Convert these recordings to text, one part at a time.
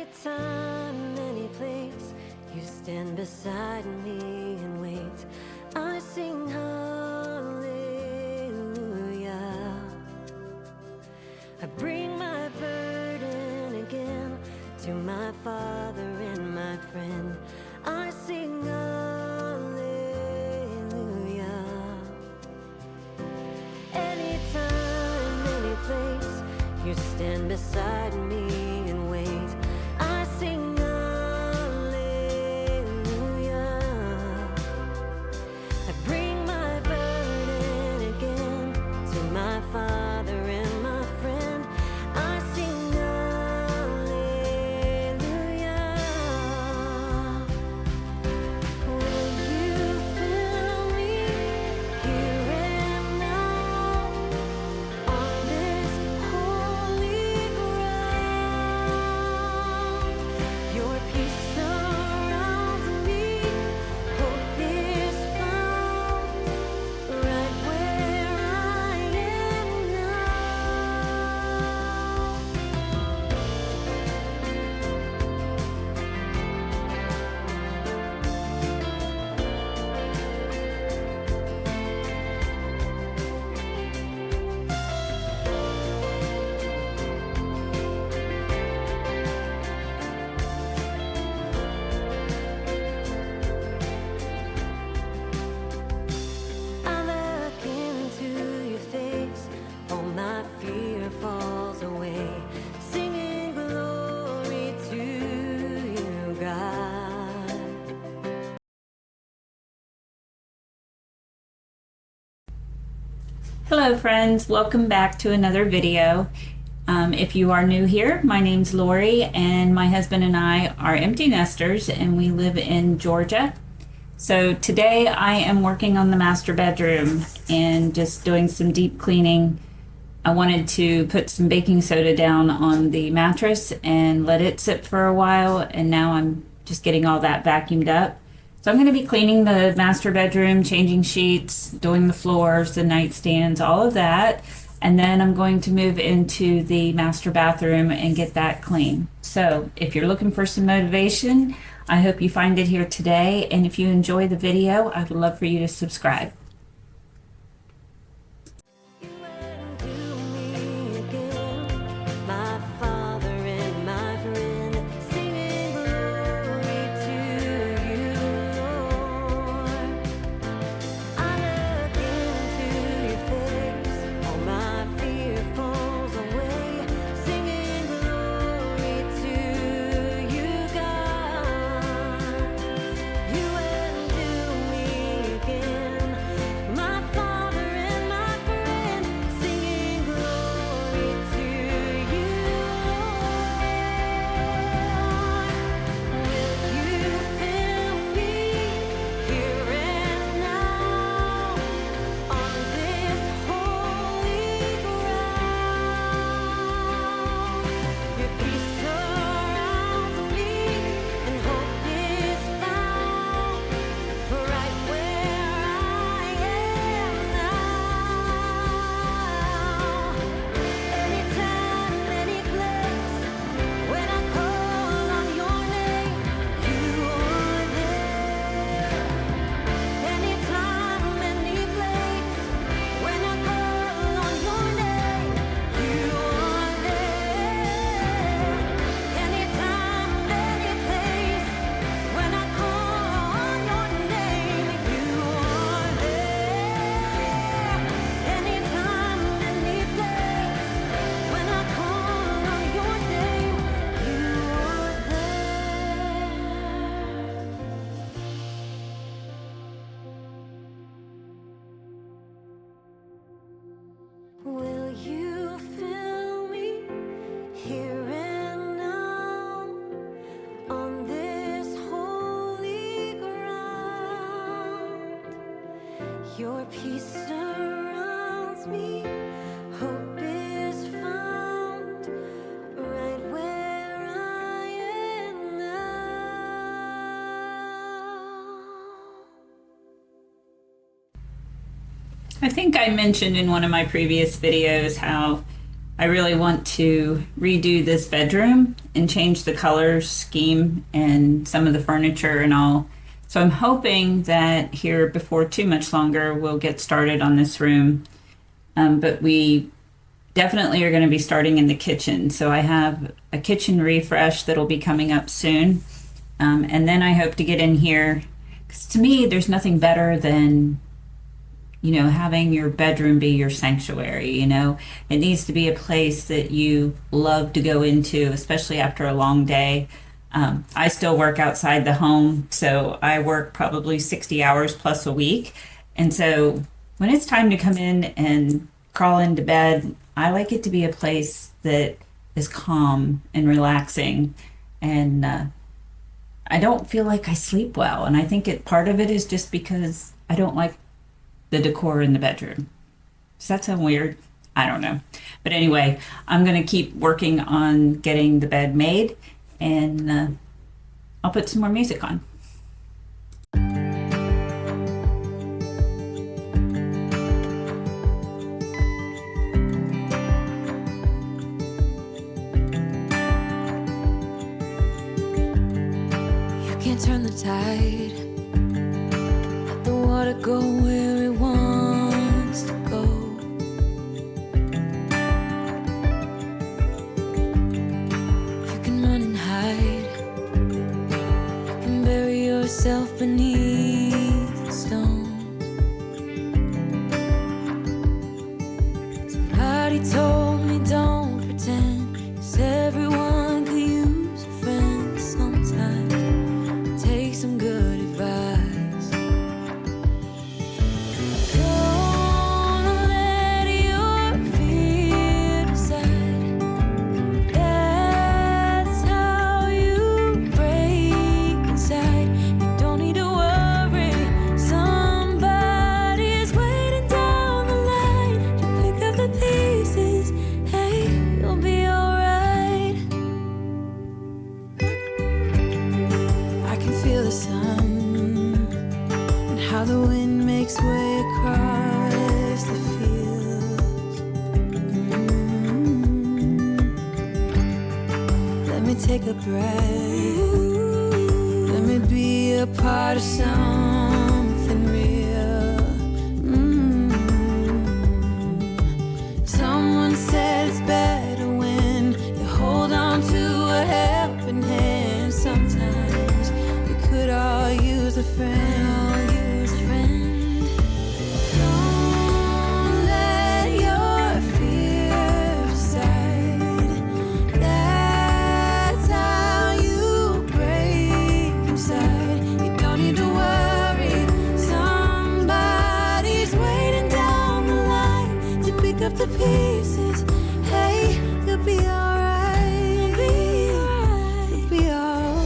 Anytime, any place, you stand beside me and wait. I sing hallelujah. I bring my burden again to my Father and my friend. I sing hallelujah. Anytime, any place, you stand beside me and wait. I sing hallelujah. I bring my burden again to my Father and my friend. I sing hallelujah. Will you fill me here and now on this holy ground? Your peace surrounds me, hope is found right where I am now. I look into your face, all my fear falls away, singing glory to you, God. Hello friends, welcome back to another video. If you are new here, my name's Lori and my husband and I are empty nesters and we live in Georgia. So today I am working on the master bedroom and just doing some deep cleaning. I wanted to put some baking soda down on the mattress and let it sit for a while, and now I'm just getting all that vacuumed up. So I'm going to be cleaning the master bedroom, changing sheets, doing the floors, the nightstands, all of that. And then I'm going to move into the master bathroom and get that clean. So if you're looking for some motivation, I hope you find it here today. And if you enjoy the video, I would love for you to subscribe. You undo me again, my Father and my friend, singing glory to you, Lord. I look into your face, all my fear falls away, singing glory to you, God. You undo me again, my Father and my friend, singing glory to you, Lord. Will you fill me here and now on this holy ground? Your peace surrounds me and hope is found right where I am now. Anytime, any place, when I call on your name, you are there. Anytime, any place, when I call on your name, you are there. Anytime, any place, when I call on your name, you are there. Anytime, any place, when I call on your name, you are there. Will you fill me here and now on this holy ground? Your peace surrounds me, hope is found right where I am now. I think I mentioned in one of my previous videos how I really want to redo this bedroom and change the color scheme and some of the furniture and all. So I'm hoping that here before too much longer we'll get started on this room. But we definitely are going to be starting in the kitchen. So I have a kitchen refresh that'll be coming up soon. And then I hope to get in here, because to me, there's nothing better than, having your bedroom be your sanctuary. It needs to be a place that you love to go into, especially after a long day. I still work outside the home, so I work probably 60 hours plus a week. And so when it's time to come in and crawl into bed, I like it to be a place that is calm and relaxing. And I don't feel like I sleep well. And I think part of it is just because I don't like the decor in the bedroom. Does that sound weird? I don't know. But anyway, I'm going to keep working on getting the bed made, and I'll put some more music on. Can't turn the tide, let the water go where it wants to go. You can run and hide, you can bury yourself beneath the stones. Somebody told me don't pretend, 'cause everyone could use a friend sometimes. Take some good advice. Don't let your fear decide. That's how you break inside. You don't need to worry. Somebody's waiting down the line to pick up the pieces. Hey, you'll be alright. I can feel the sun and how the wind makes way across the fields. Let me take a breath. Let me be a part of something real. Someone said it's better when you hold on to a helping hand. Sometimes we could all use a friend. Don't let your fear decide. That's how you break inside. You don't need to worry. Somebody's waiting down the line to pick up the pieces. Hey, you'll be alright. You'll be alright.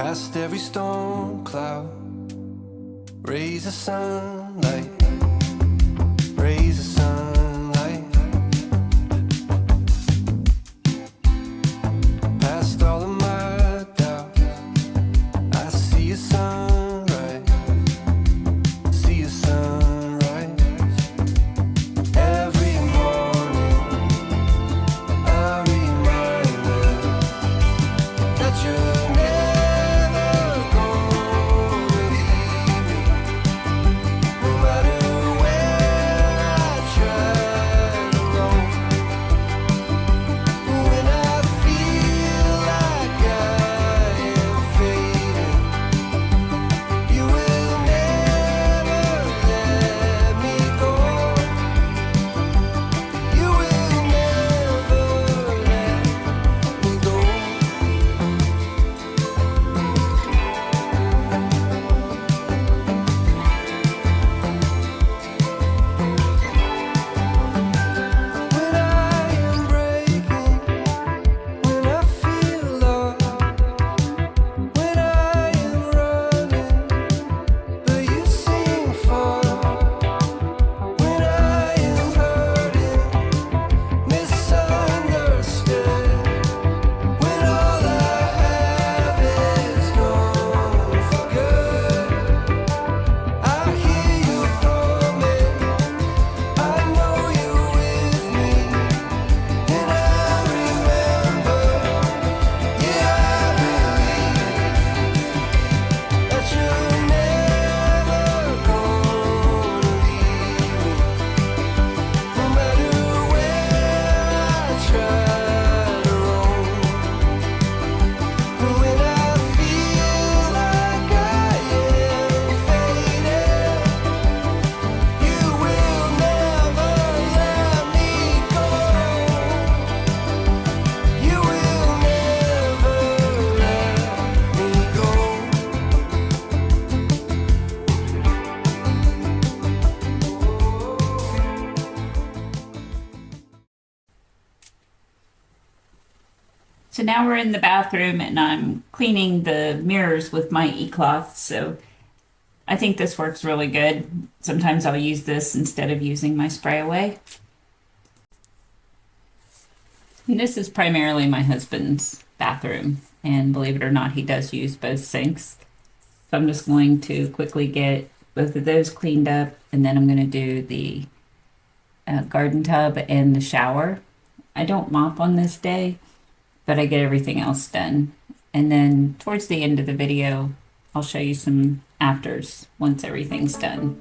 Past every storm cloud, rays of sunlight, rays of sunlight. Past all of my doubts, I see a sunrise, see a sunrise. Every morning I'm reminded that you're never gonna leave me. No matter where I try to roam, when I feel like I am fading, you will never let me go. You will never let me go. When I am breaking, when I feel lost, when I am running, but you seem far. When I am hurting, misunderstood, when all I have is gone for good, I hear you promise, I know you're with me, and I remember, yeah, I believe that you're never gonna leave me. No matter where I try to roam, when I feel like I am fading, you will never let me go. You will never let me go. So now we're in the bathroom and I'm cleaning the mirrors with my e-cloth. So I think this works really good. Sometimes I'll use this instead of using my spray away. And this is primarily my husband's bathroom. And believe it or not, he does use both sinks. So I'm just going to quickly get both of those cleaned up. And then I'm going to do the garden tub and the shower. I don't mop on this day, but I get everything else done. And then towards the end of the video, I'll show you some afters once everything's done.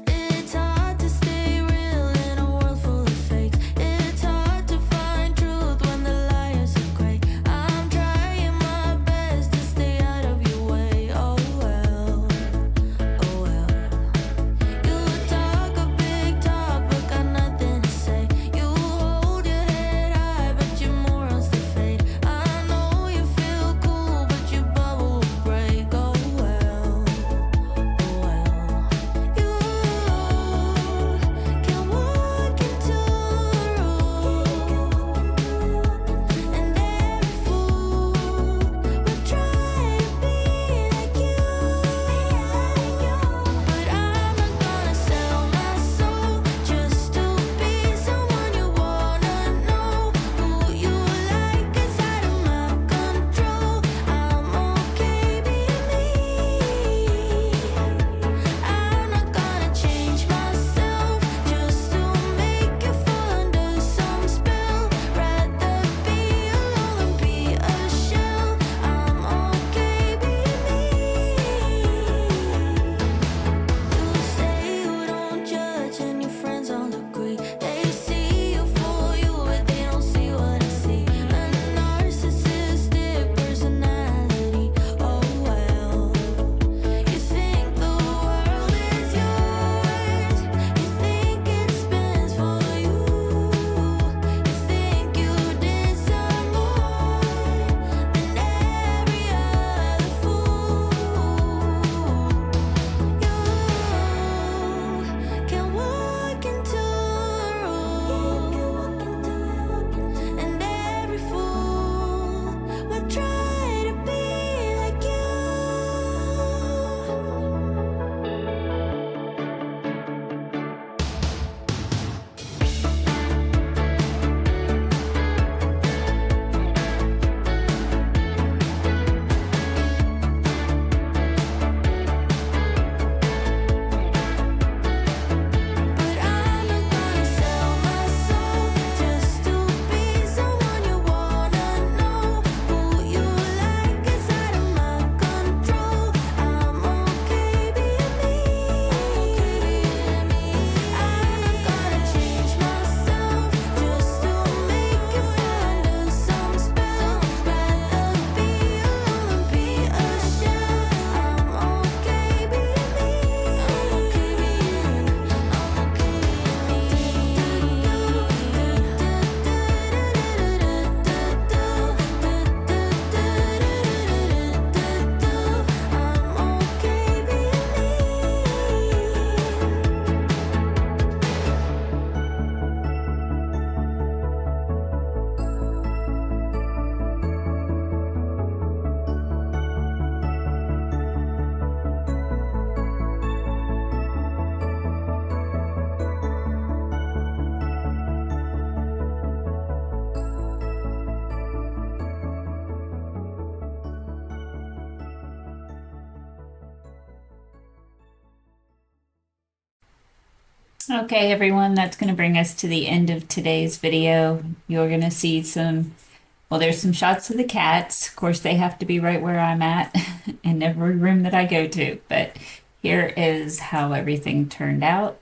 It's hard to stay real in a world full of fakes. It's hard to find truth when the liars are great. I'm trying my best to stay out of your way. Oh well, oh well. You talk a big talk, but got nothing to say. You hold your head high, but your morals to fade. I know you feel cool, but Okay, everyone, that's going to bring us to the end of today's video. You're going to see there's some shots of the cats. Of course, they have to be right where I'm at in every room that I go to, but here is how everything turned out.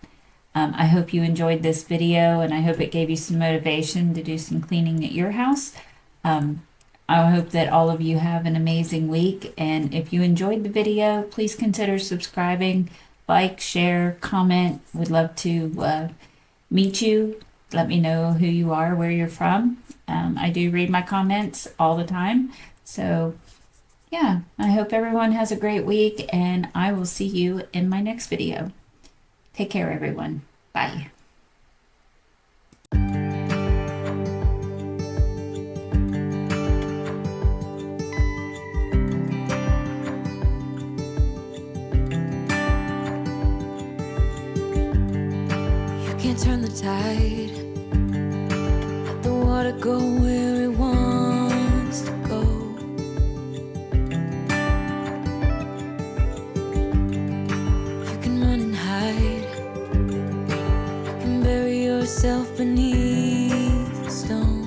I hope you enjoyed this video, and I hope it gave you some motivation to do some cleaning at your house. I hope that all of you have an amazing week, and if you enjoyed the video, please consider subscribing, like, share, comment. Would love to meet you. Let me know who you are, where you're from. I do read my comments all the time. So, yeah, I hope everyone has a great week, and I will see you in my next video. Take care, everyone. Bye. You can't turn the tide. Let the water go where it wants to go. You can run and hide. You can bury yourself beneath the stone.